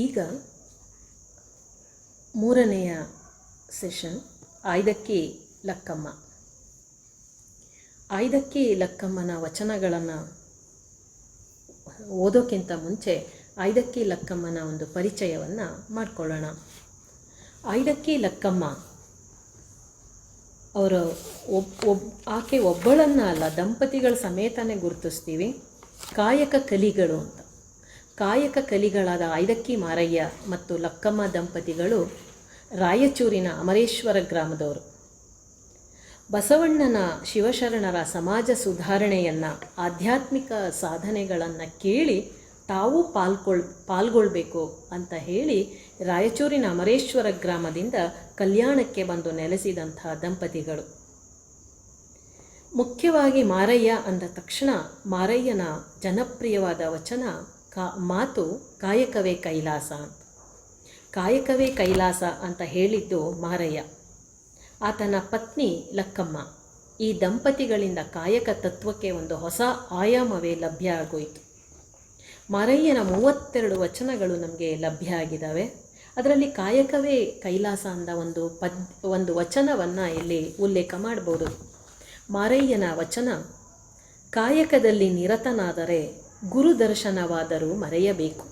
ಈಗ ಮೂರನೆಯ ಸೆಷನ್ ಆಯ್ದಕ್ಕಿ ಲಕ್ಕಮ್ಮ. ಆಯ್ದಕ್ಕಿ ಲಕ್ಕಮ್ಮನ ವಚನಗಳನ್ನು ಓದೋಕ್ಕಿಂತ ಮುಂಚೆ ಆಯ್ದಕ್ಕಿ ಲಕ್ಕಮ್ಮನ ಒಂದು ಪರಿಚಯವನ್ನು ಮಾಡಿಕೊಳ್ಳೋಣ. ಆಯ್ದಕ್ಕಿ ಲಕ್ಕಮ್ಮ ಅವರು ಆಕೆ ಒಬ್ಬಳನ್ನ ಅಲ್ಲ, ದಂಪತಿಗಳ ಸಮೇತನೇ ಗುರುತಿಸ್ತೀವಿ. ಕಾಯಕ ಕಲಿಗಳು ಅಂತ. ಕಾಯಕ ಕಲಿಗಳಾದ ಆಯ್ದಕ್ಕಿ ಮಾರಯ್ಯ ಮತ್ತು ಲಕ್ಕಮ್ಮ ದಂಪತಿಗಳು ರಾಯಚೂರಿನ ಅಮರೇಶ್ವರ ಗ್ರಾಮದವರು. ಬಸವಣ್ಣನ ಶಿವಶರಣರ ಸಮಾಜ ಸುಧಾರಣೆಯನ್ನು, ಆಧ್ಯಾತ್ಮಿಕ ಸಾಧನೆಗಳನ್ನು ಕೇಳಿ ತಾವೂ ಪಾಲ್ಗೊಳ್ಬೇಕು ಅಂತ ಹೇಳಿ ರಾಯಚೂರಿನ ಅಮರೇಶ್ವರ ಗ್ರಾಮದಿಂದ ಕಲ್ಯಾಣಕ್ಕೆ ಬಂದು ನೆಲೆಸಿದಂಥ ದಂಪತಿಗಳು. ಮುಖ್ಯವಾಗಿ ಮಾರಯ್ಯ ಅಂದ ತಕ್ಷಣ ಮಾರಯ್ಯನ ಜನಪ್ರಿಯವಾದ ವಚನ ಮಾತು ಕಾಯಕವೇ ಕೈಲಾಸ ಅಂತ. ಕಾಯಕವೇ ಕೈಲಾಸ ಅಂತ ಹೇಳಿದ್ದು ಮಾರಯ್ಯ. ಆತನ ಪತ್ನಿ ಲಕ್ಕಮ್ಮ. ಈ ದಂಪತಿಗಳಿಂದ ಕಾಯಕ ತತ್ವಕ್ಕೆ ಒಂದು ಹೊಸ ಆಯಾಮವೇ ಲಭ್ಯ ಆಗೋಯಿತು. ಮಾರಯ್ಯನ 32 ವಚನಗಳು ನಮಗೆ ಲಭ್ಯ ಆಗಿದ್ದಾವೆ. ಅದರಲ್ಲಿ ಕಾಯಕವೇ ಕೈಲಾಸ ಅಂದ ಒಂದು ವಚನವನ್ನು ಇಲ್ಲಿ ಉಲ್ಲೇಖ ಮಾಡ್ಬೋದು. ಮಾರಯ್ಯನ ವಚನ: ಕಾಯಕದಲ್ಲಿ ನಿರತನಾದರೆ ಗುರುದರ್ಶನವಾದರೂ ಮರೆಯಬೇಕು,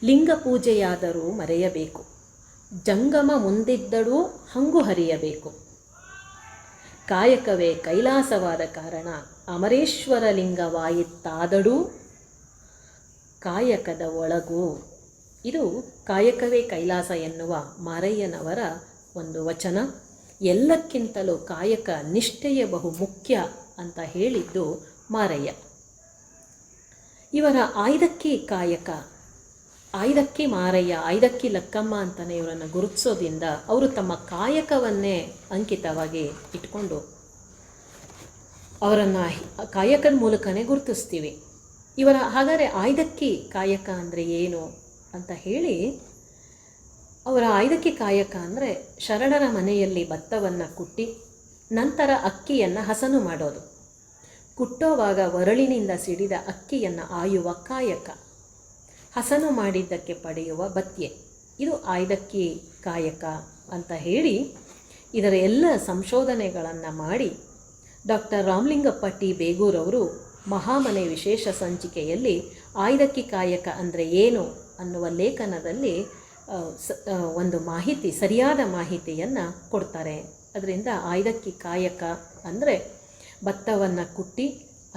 ಲಿಂಗ ಪೂಜೆಯಾದರೂ ಮರೆಯಬೇಕು, ಜಂಗಮ ಮುಂದಿದ್ದಡೂ ಹಂಗು ಹರಿಯಬೇಕು. ಕಾಯಕವೇ ಕೈಲಾಸವಾದ ಕಾರಣ ಅಮರೇಶ್ವರ ಲಿಂಗವಾಯಿತಾದಡೂ ಕಾಯಕದ ಒಳಗೂ. ಇದು ಕಾಯಕವೇ ಕೈಲಾಸ ಎನ್ನುವ ಮಾರಯ್ಯನವರ ಒಂದು ವಚನ. ಎಲ್ಲಕ್ಕಿಂತಲೂ ಕಾಯಕ ನಿಷ್ಠೆಯೇ ಬಹು ಮುಖ್ಯ ಅಂತ ಹೇಳಿದ್ದು ಮಾರಯ್ಯ. ಇವರ ಆಯ್ದಕ್ಕಿ ಕಾಯಕ, ಆಯ್ದಕ್ಕಿ ಮಾರಯ್ಯ, ಆಯ್ದಕ್ಕಿ ಲಕ್ಕಮ್ಮ ಅಂತಲೇ ಇವರನ್ನು ಗುರುತಿಸೋದ್ರಿಂದ ಅವರು ತಮ್ಮ ಕಾಯಕವನ್ನೇ ಅಂಕಿತವಾಗಿ ಇಟ್ಕೊಂಡು ಅವರನ್ನು ಕಾಯಕದ ಮೂಲಕನೇ ಗುರುತಿಸ್ತೀವಿ. ಹಾಗಾದರೆ ಆಯ್ದಕ್ಕಿ ಕಾಯಕ ಅಂದರೆ ಏನು ಅಂತ ಹೇಳಿ, ಅವರ ಆಯ್ದಕ್ಕಿ ಕಾಯಕ ಅಂದರೆ ಶರಣರ ಮನೆಯಲ್ಲಿ ಭತ್ತವನ್ನು ಕುಟ್ಟಿ ನಂತರ ಅಕ್ಕಿಯನ್ನು ಹಸನು ಮಾಡೋದು. ಕುಟ್ಟೋವಾಗ ಒರಳಿನಿಂದ ಸಿಡಿದ ಅಕ್ಕಿಯನ್ನು ಆಯುವ ಕಾಯಕ, ಹಸನು ಮಾಡಿದ್ದಕ್ಕೆ ಪಡೆಯುವ ಭತ್ಯೆ, ಇದು ಆಯ್ದಕ್ಕಿ ಕಾಯಕ ಅಂತ ಹೇಳಿ ಇದರ ಎಲ್ಲ ಸಂಶೋಧನೆಗಳನ್ನು ಮಾಡಿ ಡಾಕ್ಟರ್ ರಾಮಲಿಂಗಪ್ಪ ಟಿ ಬೇಗೂರವರು ಮಹಾಮನೆ ವಿಶೇಷ ಸಂಚಿಕೆಯಲ್ಲಿ ಆಯ್ದಕ್ಕಿ ಕಾಯಕ ಅಂದರೆ ಏನು ಅನ್ನುವ ಲೇಖನದಲ್ಲಿ ಒಂದು ಸರಿಯಾದ ಮಾಹಿತಿಯನ್ನು ಕೊಡ್ತಾರೆ. ಅದರಿಂದ ಆಯ್ದಕ್ಕಿ ಕಾಯಕ ಅಂದರೆ ಭತ್ತವನ್ನು ಕುಟ್ಟಿ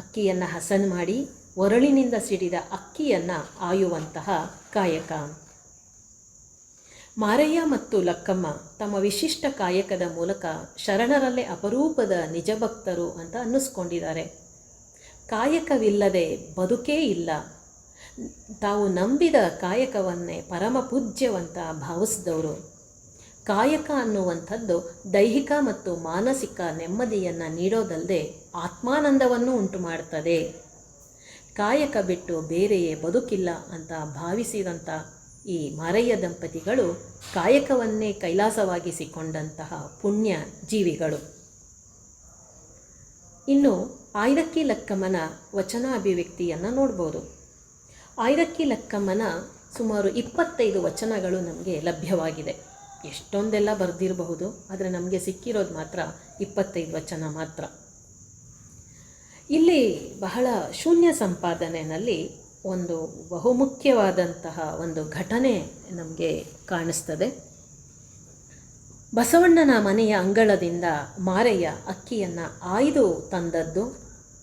ಅಕ್ಕಿಯನ್ನು ಹಸನು ಮಾಡಿ ಒರಳಿನಿಂದ ಸಿಡಿದ ಅಕ್ಕಿಯನ್ನು ಆಯುವಂತಹ ಕಾಯಕ. ಮಾರಯ್ಯ ಮತ್ತು ಲಕ್ಕಮ್ಮ ತಮ್ಮ ವಿಶಿಷ್ಟ ಕಾಯಕದ ಮೂಲಕ ಶರಣರಲ್ಲೇ ಅಪರೂಪದ ನಿಜಭಕ್ತರು ಅಂತ ಅನ್ನಿಸ್ಕೊಂಡಿದ್ದಾರೆ. ಕಾಯಕವಿಲ್ಲದೆ ಬದುಕೇ ಇಲ್ಲ. ತಾವು ನಂಬಿದ ಕಾಯಕವನ್ನೇ ಪರಮ ಪೂಜ್ಯವಂತ ಭಾವಿಸಿದವರು. ಕಾಯಕ ಅನ್ನುವಂಥದ್ದು ದೈಹಿಕ ಮತ್ತು ಮಾನಸಿಕ ನೆಮ್ಮದಿಯನ್ನು ನೀಡೋದಲ್ಲದೆ ಆತ್ಮಾನಂದವನ್ನು ಉಂಟು ಮಾಡುತ್ತದೆ. ಕಾಯಕ ಬಿಟ್ಟು ಬೇರೆಯೇ ಬದುಕಿಲ್ಲ ಅಂತ ಭಾವಿಸಿದಂಥ ಈ ಮಾರಯ್ಯ ದಂಪತಿಗಳು ಕಾಯಕವನ್ನೇ ಕೈಲಾಸವಾಗಿಸಿಕೊಂಡಂತಹ ಪುಣ್ಯ ಜೀವಿಗಳು. ಇನ್ನು ಆಯ್ದಕ್ಕಿ ಲಕ್ಕಮ್ಮನ ವಚನಾಭಿವ್ಯಕ್ತಿಯನ್ನು ನೋಡ್ಬೋದು. ಆಯ್ದಕ್ಕಿ ಲಕ್ಕಮ್ಮನ ಸುಮಾರು 25 ವಚನಗಳು ನಮಗೆ ಲಭ್ಯವಾಗಿದೆ. ಎಷ್ಟೊಂದೆಲ್ಲ ಬರೆದಿರಬಹುದು, ಆದರೆ ನಮಗೆ ಸಿಕ್ಕಿರೋದು ಮಾತ್ರ 25 ವಚನ ಮಾತ್ರ. ಇಲ್ಲಿ ಬಹಳ ಶೂನ್ಯ ಸಂಪಾದನೆಯಲ್ಲಿ ಒಂದು ಬಹುಮುಖ್ಯವಾದಂತಹ ಒಂದು ಘಟನೆ ನಮಗೆ ಕಾಣಿಸ್ತದೆ. ಬಸವಣ್ಣನ ಮನೆಯ ಅಂಗಳದಿಂದ ಮಾರಯ್ಯ ಅಕ್ಕಿಯನ್ನು ಆಯ್ದು ತಂದದ್ದು,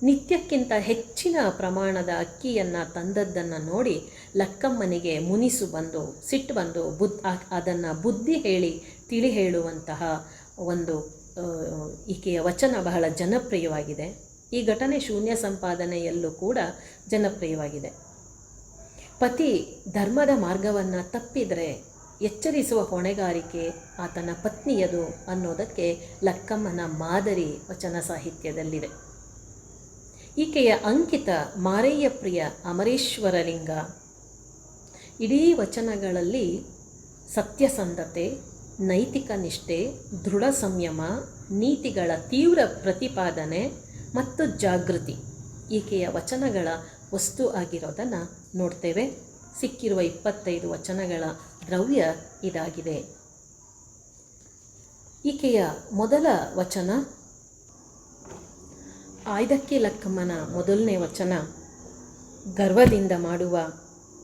ನಿತ್ಯಕ್ಕಿಂತ ಹೆಚ್ಚಿನ ಪ್ರಮಾಣದ ಅಕ್ಕಿಯನ್ನು ತಂದದ್ದನ್ನು ನೋಡಿ ಲಕ್ಕಮ್ಮನಿಗೆ ಸಿಟ್ಟು ಬಂದು ಅದನ್ನು ಬುದ್ಧಿ ಹೇಳಿ ತಿಳಿ ಹೇಳುವಂತಹ ಒಂದು ಈಕೆಯ ವಚನ ಬಹಳ ಜನಪ್ರಿಯವಾಗಿದೆ. ಈ ಘಟನೆ ಶೂನ್ಯ ಸಂಪಾದನೆಯಲ್ಲೂ ಕೂಡ ಜನಪ್ರಿಯವಾಗಿದೆ. ಪತಿ ಧರ್ಮದ ಮಾರ್ಗವನ್ನು ತಪ್ಪಿದರೆ ಎಚ್ಚರಿಸುವ ಹೊಣೆಗಾರಿಕೆ ಆತನ ಪತ್ನಿಯದು ಅನ್ನೋದಕ್ಕೆ ಲಕ್ಕಮ್ಮನ ಮಾದರಿ ವಚನ ಸಾಹಿತ್ಯದಲ್ಲಿದೆ. ಈಕೆಯ ಅಂಕಿತ ಮಾರಯ್ಯ ಪ್ರಿಯ ಅಮರೇಶ್ವರ ಲಿಂಗ. ಇಡೀ ವಚನಗಳಲ್ಲಿ ಸತ್ಯಸಂಧತೆ, ನೈತಿಕ ನಿಷ್ಠೆ, ದೃಢ ಸಂಯಮ, ನೀತಿಗಳ ತೀವ್ರ ಪ್ರತಿಪಾದನೆ ಮತ್ತು ಜಾಗೃತಿ ಈಕೆಯ ವಚನಗಳ ವಸ್ತು ಆಗಿರೋದನ್ನು ನೋಡ್ತೇವೆ. ಸಿಕ್ಕಿರುವ 25 ವಚನಗಳ ದ್ರವ್ಯ ಇದಾಗಿದೆ. ಈಕೆಯ ಮೊದಲ ವಚನ, ಆಯ್ದಕ್ಕಿ ಲಕ್ಕಮ್ಮನ ಮೊದಲನೇ ವಚನ, ಗರ್ವದಿಂದ ಮಾಡುವ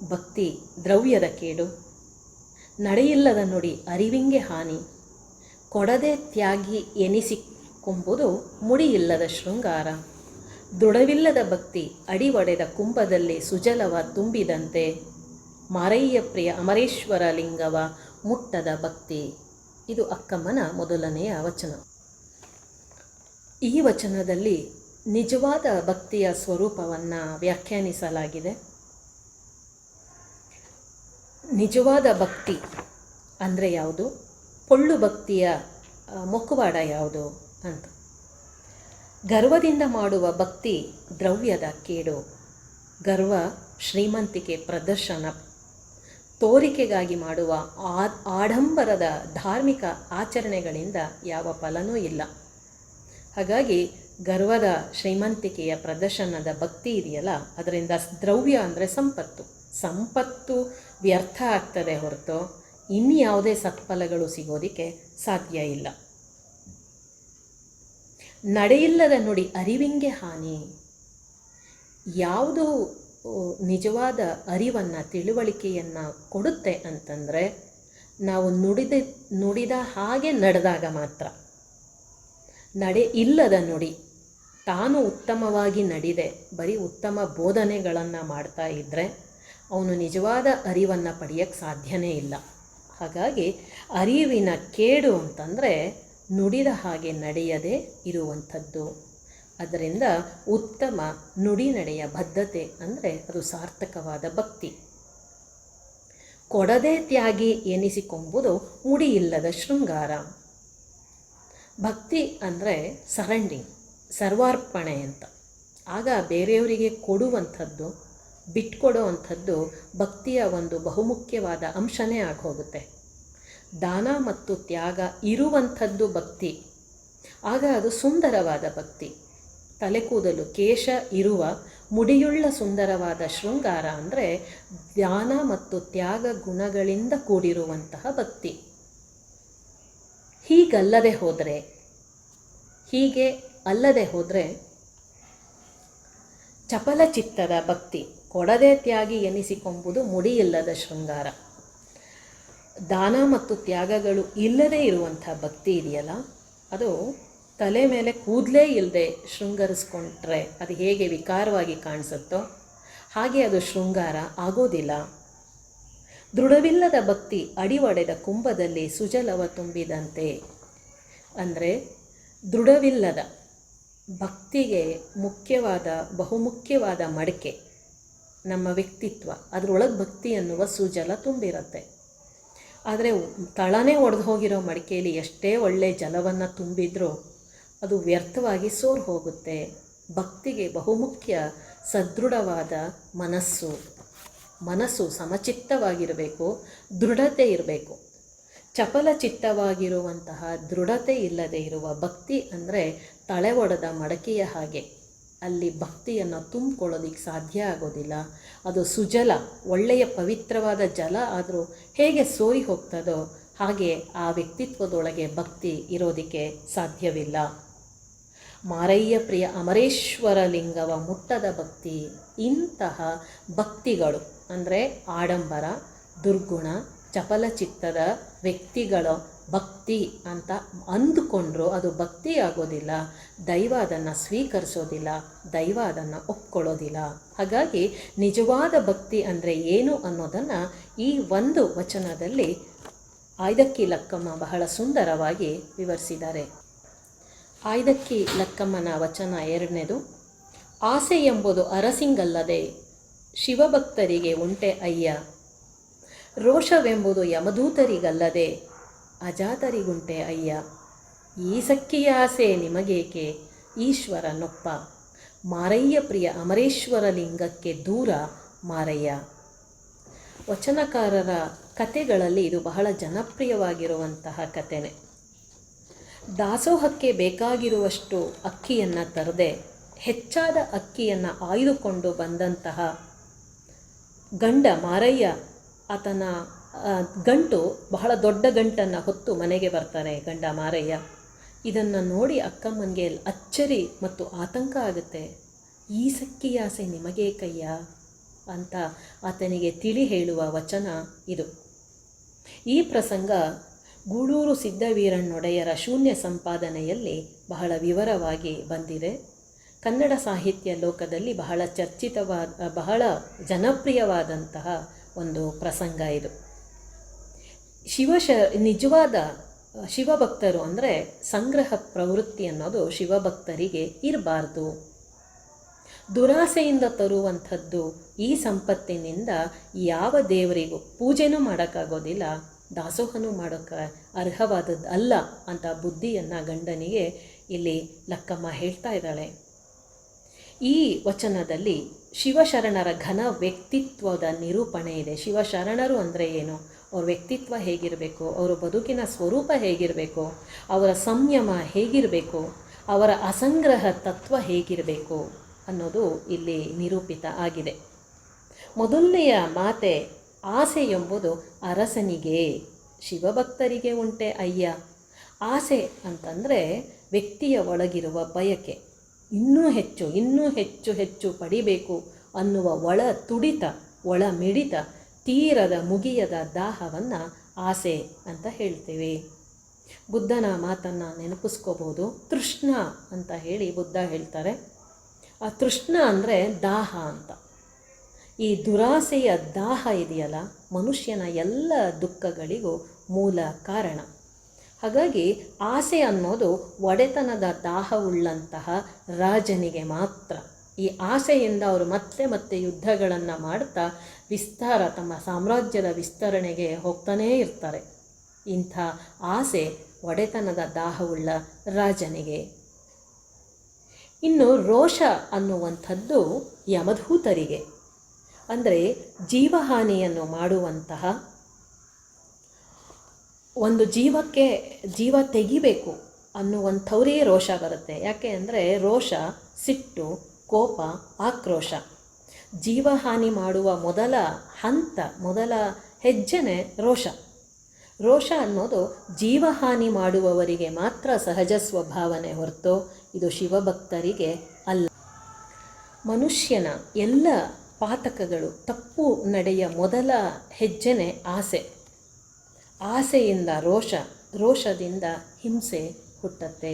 ಭಕ್ತಿ ದ್ರವ್ಯದ ಕೇಡು, ನಡೆಯಿಲ್ಲದ ನುಡಿ ಅರಿವಿಂಗೆ ಹಾನಿ, ಕೊಡದೆ ತ್ಯಾಗಿ ಎನಿಸಿಕೊಂಬುದು ಮುಡಿಯಿಲ್ಲದ ಶೃಂಗಾರ, ದೃಢವಿಲ್ಲದ ಭಕ್ತಿ ಅಡಿವಡೆದ ಕುಂಭದಲ್ಲಿ ಸುಜಲವ ತುಂಬಿದಂತೆ, ಮಾರಯ್ಯ ಪ್ರಿಯ ಅಮರೇಶ್ವರ ಲಿಂಗವ ಮುಟ್ಟದ ಭಕ್ತಿ. ಇದು ಅಕ್ಕಮ್ಮನ ಮೊದಲನೆಯ ವಚನ. ಈ ವಚನದಲ್ಲಿ ನಿಜವಾದ ಭಕ್ತಿಯ ಸ್ವರೂಪವನ್ನು ವ್ಯಾಖ್ಯಾನಿಸಲಾಗಿದೆ. ನಿಜವಾದ ಭಕ್ತಿ ಅಂದರೆ ಯಾವುದು, ಪೊಳ್ಳು ಭಕ್ತಿಯ ಮುಖವಾಡ ಯಾವುದು ಅಂತ. ಗರ್ವದಿಂದ ಮಾಡುವ ಭಕ್ತಿ ದ್ರವ್ಯದ ಕೇಡು. ಗರ್ವ, ಶ್ರೀಮಂತಿಕೆ, ಪ್ರದರ್ಶನ, ತೋರಿಕೆಗಾಗಿ ಮಾಡುವ ಆಡಂಬರದ ಧಾರ್ಮಿಕ ಆಚರಣೆಗಳಿಂದ ಯಾವ ಫಲನೂ ಇಲ್ಲ. ಹಾಗಾಗಿ ಗರ್ವದ, ಶ್ರೀಮಂತಿಕೆಯ, ಪ್ರದರ್ಶನದ ಭಕ್ತಿ ಇದೆಯಲ್ಲ, ಅದರಿಂದ ದ್ರವ್ಯ ಅಂದರೆ ಸಂಪತ್ತು ವ್ಯರ್ಥ ಆಗ್ತದೆ ಹೊರತು ಇನ್ಯಾವುದೇ ಸತ್ಫಲಗಳು ಸಿಗೋದಕ್ಕೆ ಸಾಧ್ಯ ಇಲ್ಲ. ನಡೆಯಿಲ್ಲದ ನುಡಿ ಅರಿವಿಂಗೆ ಹಾನಿ. ಯಾವುದು ನಿಜವಾದ ಅರಿವನ್ನು, ತಿಳುವಳಿಕೆಯನ್ನು ಕೊಡುತ್ತೆ ಅಂತಂದರೆ ನಾವು ನುಡಿದ ಹಾಗೆ ನಡೆದಾಗ ಮಾತ್ರ. ನಡೆ ಇಲ್ಲದ ನುಡಿ, ತಾನು ಉತ್ತಮವಾಗಿ ನಡೆದೆ ಬರೀ ಉತ್ತಮ ಬೋಧನೆಗಳನ್ನು ಮಾಡ್ತಾ ಇದ್ದರೆ ಅವನು ನಿಜವಾದ ಅರಿವನ್ನು ಪಡೆಯೋಕ್ಕೆ ಸಾಧ್ಯನೇ ಇಲ್ಲ. ಹಾಗಾಗಿ ಅರಿವಿನ ಕೇಡು ಅಂತಂದರೆ ನುಡಿದ ಹಾಗೆ ನಡೆಯದೇ ಇರುವಂಥದ್ದು. ಅದರಿಂದ ಉತ್ತಮ ನುಡಿನಡೆಯ ಬದ್ಧತೆ ಅಂದರೆ ಅದು ಸಾರ್ಥಕವಾದ ಭಕ್ತಿ. ಕೊಡದೆ ತ್ಯಾಗಿ ಎನಿಸಿಕೊಂಬುದು ಮುಡಿಯಿಲ್ಲದ ಶೃಂಗಾರ. ಭಕ್ತಿ ಅಂದರೆ ಸರೆಂಡಿಂಗ್, ಸರ್ವಾರ್ಪಣೆ ಅಂತ. ಆಗ ಬೇರೆಯವರಿಗೆ ಕೊಡುವಂಥದ್ದು, ಬಿಟ್ಕೊಡುವಂಥದ್ದು ಭಕ್ತಿಯ ಒಂದು ಬಹುಮುಖ್ಯವಾದ ಅಂಶನೇ ಆಗೋಗುತ್ತೆ. ದಾನ ಮತ್ತು ತ್ಯಾಗ ಇರುವಂಥದ್ದು ಭಕ್ತಿ. ಆಗ ಅದು ಸುಂದರವಾದ ಭಕ್ತಿ. ತಲೆ ಕೂದಲು, ಕೇಶ ಇರುವ ಮುಡಿಯುಳ್ಳ ಸುಂದರವಾದ ಶೃಂಗಾರ ಅಂದರೆ ದಾನ ಮತ್ತು ತ್ಯಾಗ ಗುಣಗಳಿಂದ ಕೂಡಿರುವಂತಹ ಭಕ್ತಿ. ಹೀಗೆ ಅಲ್ಲದೆ ಹೋದರೆ ಚಪಲ ಚಿತ್ತದ ಭಕ್ತಿ, ಕೊಡದೆ ತ್ಯಾಗಿ ಎನಿಸಿಕೊಂಬುದು ಮುಡಿಯಿಲ್ಲದ ಶೃಂಗಾರ. ದಾನ ಮತ್ತು ತ್ಯಾಗಗಳು ಇಲ್ಲದೇ ಇರುವಂಥ ಭಕ್ತಿ ಇದೆಯಲ್ಲ, ಅದು ತಲೆ ಮೇಲೆ ಕೂದಲೇ ಇಲ್ಲದೆ ಶೃಂಗರಿಸ್ಕೊಂಡ್ರೆ ಅದು ಹೇಗೆ ವಿಕಾರವಾಗಿ ಕಾಣಿಸುತ್ತೋ ಹಾಗೆ ಅದು ಶೃಂಗಾರ ಆಗೋದಿಲ್ಲ. ದೃಢವಿಲ್ಲದ ಭಕ್ತಿ ಅಡಿವಡೆದ ಕುಂಭದಲ್ಲಿ ಸುಜಲವ ತುಂಬಿದಂತೆ. ಅಂದರೆ ದೃಢವಿಲ್ಲದ ಭಕ್ತಿಗೆ ಬಹುಮುಖ್ಯವಾದ ಮಡಿಕೆ ನಮ್ಮ ವ್ಯಕ್ತಿತ್ವ. ಅದರೊಳಗೆ ಭಕ್ತಿ ಅನ್ನುವ ಸುಜಲ ತುಂಬಿರುತ್ತೆ. ಆದರೆ ತಳನೇ ಒಡೆದು ಹೋಗಿರೋ ಮಡಿಕೆಯಲ್ಲಿ ಎಷ್ಟೇ ಒಳ್ಳೆಯ ಜಲವನ್ನು ತುಂಬಿದ್ರೂ ಅದು ವ್ಯರ್ಥವಾಗಿ ಸೋರು ಹೋಗುತ್ತೆ. ಭಕ್ತಿಗೆ ಬಹುಮುಖ್ಯ ಸದೃಢವಾದ ಮನಸ್ಸು ಸಮಚಿತ್ತವಾಗಿರಬೇಕು, ದೃಢತೆ ಇರಬೇಕು. ಚಪಲ ಚಿತ್ತವಾಗಿರುವಂತಹ ದೃಢತೆ ಇಲ್ಲದೆ ಇರುವ ಭಕ್ತಿ ಅಂದರೆ ತಳೆ ಒಡೆದ ಮಡಕೆಯ ಹಾಗೆ. ಅಲ್ಲಿ ಭಕ್ತಿಯನ್ನು ತುಂಬಿಕೊಳ್ಳೋದಕ್ಕೆ ಸಾಧ್ಯ ಆಗೋದಿಲ್ಲ. ಅದು ಸುಜಲ, ಒಳ್ಳೆಯ ಪವಿತ್ರವಾದ ಜಲ ಆದರೂ ಹೇಗೆ ಸೋರಿ ಹೋಗ್ತದೋ ಹಾಗೆ ಆ ವ್ಯಕ್ತಿತ್ವದೊಳಗೆ ಭಕ್ತಿ ಇರೋದಕ್ಕೆ ಸಾಧ್ಯವಿಲ್ಲ. ಮಾರಯ್ಯ ಪ್ರಿಯ ಅಮರೇಶ್ವರ ಲಿಂಗವ ಮುಟ್ಟದ ಭಕ್ತಿ. ಇಂತಹ ಭಕ್ತಿಗಳು ಅಂದರೆ ಆಡಂಬರ, ದುರ್ಗುಣ, ಚಪಲಚಿತ್ತದ ವ್ಯಕ್ತಿಗಳ ಭಕ್ತಿ ಅಂತ ಅಂದುಕೊಂಡ್ರೂ ಅದು ಭಕ್ತಿ ಆಗೋದಿಲ್ಲ. ದೈವ ಅದನ್ನು ಸ್ವೀಕರಿಸೋದಿಲ್ಲ, ದೈವ ಅದನ್ನು ಒಪ್ಕೊಳ್ಳೋದಿಲ್ಲ. ಹಾಗಾಗಿ ನಿಜವಾದ ಭಕ್ತಿ ಅಂದರೆ ಏನು ಅನ್ನೋದನ್ನು ಈ ಒಂದು ವಚನದಲ್ಲಿ ಆಯ್ದಕ್ಕಿ ಲಕ್ಕಮ್ಮ ಬಹಳ ಸುಂದರವಾಗಿ ವಿವರಿಸಿದ್ದಾರೆ. ಆಯ್ದಕ್ಕಿ ಲಕ್ಕಮ್ಮನ ವಚನ 2ನೇದು. ಆಸೆ ಎಂಬುದು ಅರಸಿಂಗಲ್ಲದೆ ಶಿವಭಕ್ತರಿಗೆ ಉಂಟೆ ಅಯ್ಯ, ರೋಷವೆಂಬುದು ಯಮದೂತರಿಗಲ್ಲದೆ ಅಜಾತರಿಗುಂಟೆ ಅಯ್ಯ, ಈ ಸಕ್ಕಿಯ ಆಸೆ ನಿಮಗೇಕೆ ಈಶ್ವರನೊಪ್ಪ, ಮಾರಯ್ಯ ಪ್ರಿಯ ಅಮರೇಶ್ವರ ಲಿಂಗಕ್ಕೆ ದೂರ ಮಾರಯ್ಯ. ವಚನಕಾರರ ಕತೆಗಳಲ್ಲಿ ಇದು ಬಹಳ ಜನಪ್ರಿಯವಾಗಿರುವಂತಹ ಕಥೆನೇ. ದಾಸೋಹಕ್ಕೆ ಬೇಕಾಗಿರುವಷ್ಟು ಅಕ್ಕಿಯನ್ನು ತರದೆ ಹೆಚ್ಚಾದ ಅಕ್ಕಿಯನ್ನು ಆಯ್ದುಕೊಂಡು ಬಂದಂತಹ ಗಂಡ ಮಾರಯ್ಯ ಆತನ ಗಂಟು ಬಹಳ ದೊಡ್ಡ ಗಂಟನ್ನು ಹೊತ್ತು ಮನೆಗೆ ಬರ್ತಾನೆ ಗಂಡ ಮಾರಯ್ಯ. ಇದನ್ನು ನೋಡಿ ಅಕ್ಕಮ್ಮನಿಗೆ ಅಚ್ಚರಿ ಮತ್ತು ಆತಂಕ ಆಗುತ್ತೆ. ಈ ಸಕ್ಕಿಯಾಸೆ ನಿಮಗೇ ಕಯ್ಯ ಅಂತ ಆತನಿಗೆ ತಿಳಿ ಹೇಳುವ ವಚನ ಇದು. ಈ ಪ್ರಸಂಗ ಗೂಳೂರು ಸಿದ್ದವೀರಣ್ಣೊಡೆಯರ ಶೂನ್ಯ ಸಂಪಾದನೆಯಲ್ಲಿ ಬಹಳ ವಿವರವಾಗಿ ಬಂದಿದೆ. ಕನ್ನಡ ಸಾಹಿತ್ಯ ಲೋಕದಲ್ಲಿ ಬಹಳ ಬಹಳ ಜನಪ್ರಿಯವಾದಂತಹ ಒಂದು ಪ್ರಸಂಗ ಇದು. ನಿಜವಾದ ಶಿವಭಕ್ತರು ಅಂದರೆ ಸಂಗ್ರಹ ಪ್ರವೃತ್ತಿ ಅನ್ನೋದು ಶಿವಭಕ್ತರಿಗೆ ಇರಬಾರ್ದು. ದುರಾಸೆಯಿಂದ ತರುವಂಥದ್ದು ಈ ಸಂಪತ್ತಿನಿಂದ ಯಾವ ದೇವರಿಗೂ ಪೂಜೆನೂ ಮಾಡೋಕ್ಕಾಗೋದಿಲ್ಲ, ದಾಸೋಹನೂ ಮಾಡೋಕ್ಕೆ ಅರ್ಹವಾದದ್ದು ಅಲ್ಲ ಅಂತ ಬುದ್ಧಿಯನ್ನು ಗಂಡನಿಗೆ ಇಲ್ಲಿ ಲಕ್ಕಮ್ಮ ಹೇಳ್ತಾ ಇದ್ದಾಳೆ. ಈ ವಚನದಲ್ಲಿ ಶಿವಶರಣರ ಘನ ವ್ಯಕ್ತಿತ್ವದ ನಿರೂಪಣೆ ಇದೆ. ಶಿವಶರಣರು ಅಂದರೆ ಏನು, ಅವ್ರ ವ್ಯಕ್ತಿತ್ವ ಹೇಗಿರಬೇಕು, ಅವರ ಬದುಕಿನ ಸ್ವರೂಪ ಹೇಗಿರಬೇಕು, ಅವರ ಸಂಯಮ ಹೇಗಿರಬೇಕು, ಅವರ ಅಸಂಗ್ರಹ ತತ್ವ ಹೇಗಿರಬೇಕು ಅನ್ನೋದು ಇಲ್ಲಿ ನಿರೂಪಿತ ಆಗಿದೆ. ಮೊದಲನೆಯ ಮಾತೆ ಆಸೆ ಎಂಬುದು ಅರಸನಿಗೆ, ಶಿವಭಕ್ತರಿಗೆ ಉಂಟೆ ಅಯ್ಯ. ಆಸೆ ಅಂತಂದರೆ ವ್ಯಕ್ತಿಯ ಒಳಗಿರುವ ಬಯಕೆ, ಇನ್ನೂ ಹೆಚ್ಚು ಹೆಚ್ಚು ಪಡಿಬೇಕು ಅನ್ನುವ ಒಳ ತುಡಿತ, ಒಳ ಮಿಡಿತ, ತೀರದ ಮುಗಿಯದ ದಾಹವನ್ನು ಆಸೆ ಅಂತ ಹೇಳ್ತೀವಿ. ಬುದ್ಧನ ಮಾತನ್ನು ನೆನಪಿಸ್ಕೋಬೋದು. ತೃಷ್ಣ ಅಂತ ಹೇಳಿ ಬುದ್ಧ ಹೇಳ್ತಾರೆ. ಆ ತೃಷ್ಣ ಅಂದರೆ ದಾಹ ಅಂತ. ಈ ದುರಾಸೆಯ ದಾಹ ಇದೆಯಲ್ಲ, ಮನುಷ್ಯನ ಎಲ್ಲ ದುಃಖಗಳಿಗೂ ಮೂಲ ಕಾರಣ. ಹಾಗಾಗಿ ಆಸೆ ಅನ್ನೋದು ಒಡೆತನದ ದಾಹವುಳ್ಳಂತಹ ರಾಜನಿಗೆ ಮಾತ್ರ. ಈ ಆಸೆಯಿಂದ ಅವರು ಮತ್ತೆ ಯುದ್ಧಗಳನ್ನು ಮಾಡ್ತಾ ತಮ್ಮ ಸಾಮ್ರಾಜ್ಯದ ವಿಸ್ತರಣೆಗೆ ಹೋಗ್ತಾನೇ ಇರ್ತಾರೆ. ಇಂಥ ಆಸೆ ಒಡೆತನದ ದಾಹವುಳ್ಳ ರಾಜನಿಗೆ. ಇನ್ನು ರೋಷ ಅನ್ನುವಂಥದ್ದು ಯಮಧೂತರಿಗೆ, ಅಂದರೆ ಜೀವಹಾನಿಯನ್ನು ಮಾಡುವಂತಹ, ಒಂದು ಜೀವ ತೆಗಿಬೇಕು ಅನ್ನುವಂಥವರೇ ರೋಷ ಬರುತ್ತೆ. ಯಾಕೆ ಅಂದರೆ ರೋಷ, ಸಿಟ್ಟು, ಕೋಪ, ಆಕ್ರೋಶ. ಜೀವಹಾನಿ ಮಾಡುವ ಮೊದಲ ಹೆಜ್ಜೆನೇ ರೋಷ. ರೋಷ ಅನ್ನೋದು ಜೀವಹಾನಿ ಮಾಡುವವರಿಗೆ ಮಾತ್ರ ಸಹಜ ಸ್ವಭಾವನೆ ಹೊರತು ಇದು ಶಿವಭಕ್ತರಿಗೆ ಅಲ್ಲ. ಮನುಷ್ಯನ ಎಲ್ಲ ಪಾತಕಗಳು, ತಪ್ಪು ನಡೆಯ ಮೊದಲ ಹೆಜ್ಜೆನೇ ಆಸೆ. ಆಸೆಯಿಂದ ರೋಷದಿಂದ ಹಿಂಸೆ ಹುಟ್ಟತ್ತೆ.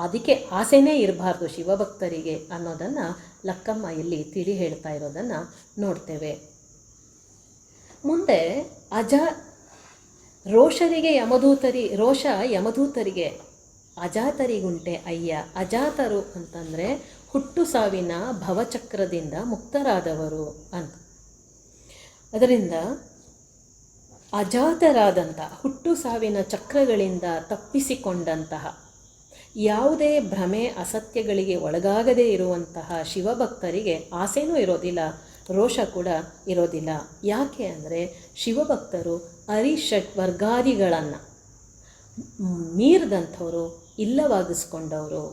ಅದಕ್ಕೆ ಆಸೆನೇ ಇರಬಾರ್ದು ಶಿವಭಕ್ತರಿಗೆ ಅನ್ನೋದನ್ನು ಲಕ್ಕಮ್ಮ ಇಲ್ಲಿ ತಿಳಿ ಹೇಳ್ತಾ ಇರೋದನ್ನು ನೋಡ್ತೇವೆ. ಮುಂದೆ ರೋಷ ಯಮದೂತರಿಗೆ, ಅಜಾತರಿಗುಂಟೆ ಅಯ್ಯ. ಅಜಾತರು ಅಂತಂದರೆ ಹುಟ್ಟು ಸಾವಿನ ಭವಚಕ್ರದಿಂದ ಮುಕ್ತರಾದವರು ಅಂತ. ಅದರಿಂದ ಅಜಾತರಾದಂತಹ, ಹುಟ್ಟು ಸಾವಿನ ಚಕ್ರಗಳಿಂದ ತಪ್ಪಿಸಿಕೊಂಡಂತಹ, ಯಾವುದೇ ಭ್ರಮೆ ಅಸತ್ಯಗಳಿಗೆ ಒಳಗಾಗದೇ ಇರುವಂತಹ ಶಿವಭಕ್ತರಿಗೆ ಆಸೆನೂ ಇರೋದಿಲ್ಲ, ರೋಷ ಕೂಡ ಇರೋದಿಲ್ಲ. ಯಾಕೆ ಅಂದರೆ ಶಿವಭಕ್ತರು ಅರಿಷಟ್ ವರ್ಗಾದಿಗಳನ್ನು ಮೀರಿದಂಥವರು, ಇಲ್ಲವಾಗಿಸ್ಕೊಂಡವರು.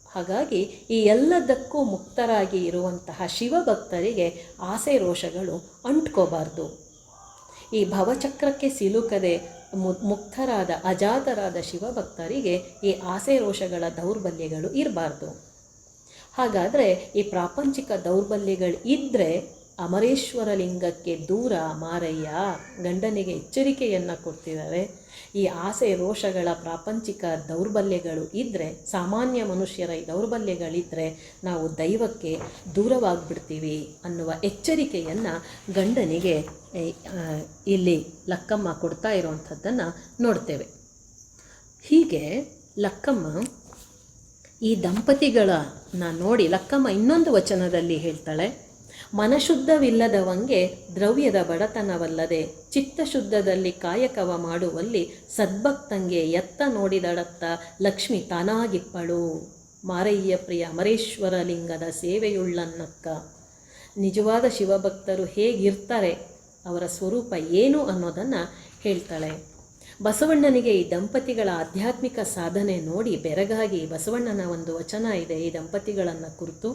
ಹಾಗಾಗಿ ಈ ಎಲ್ಲದಕ್ಕೂ ಮುಕ್ತರಾಗಿ ಇರುವಂತಹ ಶಿವಭಕ್ತರಿಗೆ ಆಸೆ ರೋಷಗಳು ಅಂಟ್ಕೋಬಾರ್ದು. ಈ ಭವಚಕ್ರಕ್ಕೆ ಸಿಲುಕದೆ ಮುಕ್ತರಾದ ಅಜಾತರಾದ ಶಿವಭಕ್ತರಿಗೆ ಈ ಆಸೆ ರೋಷಗಳ ದೌರ್ಬಲ್ಯಗಳು ಇರಬಾರ್ದು. ಹಾಗಾದರೆ ಈ ಪ್ರಾಪಂಚಿಕ ದೌರ್ಬಲ್ಯಗಳು ಇದ್ದರೆ ಅಮರೇಶ್ವರ ಲಿಂಗಕ್ಕೆ ದೂರ ಮಾರಯ್ಯ ಗಂಡನಿಗೆ ಎಚ್ಚರಿಕೆಯನ್ನು ಕೊಡ್ತಿದ್ದಾರೆ. ಈ ಆಸೆ ರೋಷಗಳ ಪ್ರಾಪಂಚಿಕ ದೌರ್ಬಲ್ಯಗಳು ಇದ್ದರೆ, ಸಾಮಾನ್ಯ ಮನುಷ್ಯರ ಈ ದೌರ್ಬಲ್ಯಗಳಿದ್ದರೆ ನಾವು ದೈವಕ್ಕೆ ದೂರವಾಗಿಬಿಡ್ತೀವಿ ಅನ್ನುವ ಎಚ್ಚರಿಕೆಯನ್ನು ಗಂಡನಿಗೆ ಇಲ್ಲಿ ಲಕ್ಕಮ್ಮ ಕೊಡ್ತಾ ಇರುವಂಥದ್ದನ್ನು ನೋಡ್ತೇವೆ. ಹೀಗೆ ಲಕ್ಕಮ್ಮ ಈ ದಂಪತಿಗಳನ್ನು ನೋಡಿ ಲಕ್ಕಮ್ಮ ಇನ್ನೊಂದು ವಚನದಲ್ಲಿ ಹೇಳ್ತಾಳೆ, ಮನಶುದ್ಧವಿಲ್ಲದವಂಗೆ ದ್ರವ್ಯದ ಬಡತನವಲ್ಲದೆ ಚಿತ್ತಶುದ್ಧದಲ್ಲಿ ಕಾಯಕವ ಮಾಡುವಲ್ಲಿ ಸದ್ಭಕ್ತಂಗೆ ಎತ್ತ ನೋಡಿದಳತ್ತ ಲಕ್ಷ್ಮಿ ತಾನಾಗಿಪ್ಪಳು. ಮಾರಯ್ಯ ಪ್ರಿಯ ಅಮರೇಶ್ವರ ಲಿಂಗದ ಸೇವೆಯುಳ್ಳನ್ನಕ್ಕ. ನಿಜವಾದ ಶಿವಭಕ್ತರು ಹೇಗಿರ್ತಾರೆ, ಅವರ ಸ್ವರೂಪ ಏನು ಅನ್ನೋದನ್ನು ಹೇಳ್ತಾಳೆ. ಬಸವಣ್ಣನಿಗೆ ಈ ದಂಪತಿಗಳ ಆಧ್ಯಾತ್ಮಿಕ ಸಾಧನೆ ನೋಡಿ ಬೆರಗಾಗಿ ಬಸವಣ್ಣನ ಒಂದು ವಚನ ಇದೆ ಈ ದಂಪತಿಗಳನ್ನು ಕುರಿತು.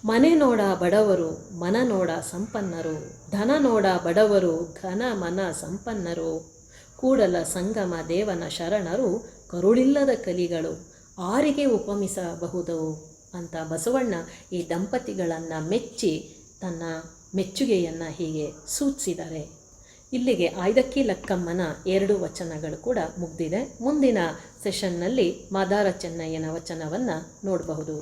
ಮನೆ ನೋಡ ಬಡವರು ಮನ ನೋಡ ಸಂಪನ್ನರು, ಧನ ನೋಡ ಬಡವರು ಘನ ಮನ ಸಂಪನ್ನರು, ಕೂಡಲ ಸಂಗಮ ದೇವನ ಶರಣರು ಕರುಳಿಲ್ಲದ ಕಲಿಗಳು, ಆರಿಗೆ ಉಪಮಿಸಬಹುದು ಅಂತ ಬಸವಣ್ಣ ಈ ದಂಪತಿಗಳನ್ನು ಮೆಚ್ಚಿ ತನ್ನ ಮೆಚ್ಚುಗೆಯನ್ನು ಹೀಗೆ ಸೂಚಿಸಿದ್ದಾರೆ. ಇಲ್ಲಿಗೆ ಆಯ್ದಕ್ಕಿ ಲಕ್ಕಮ್ಮನ 2 ವಚನಗಳು ಕೂಡ ಮುಗ್ದಿದೆ. ಮುಂದಿನ ಸೆಷನ್ನಲ್ಲಿ ಮಾದಾರ ಚೆನ್ನಯ್ಯನ ವಚನವನ್ನು ನೋಡಬಹುದು.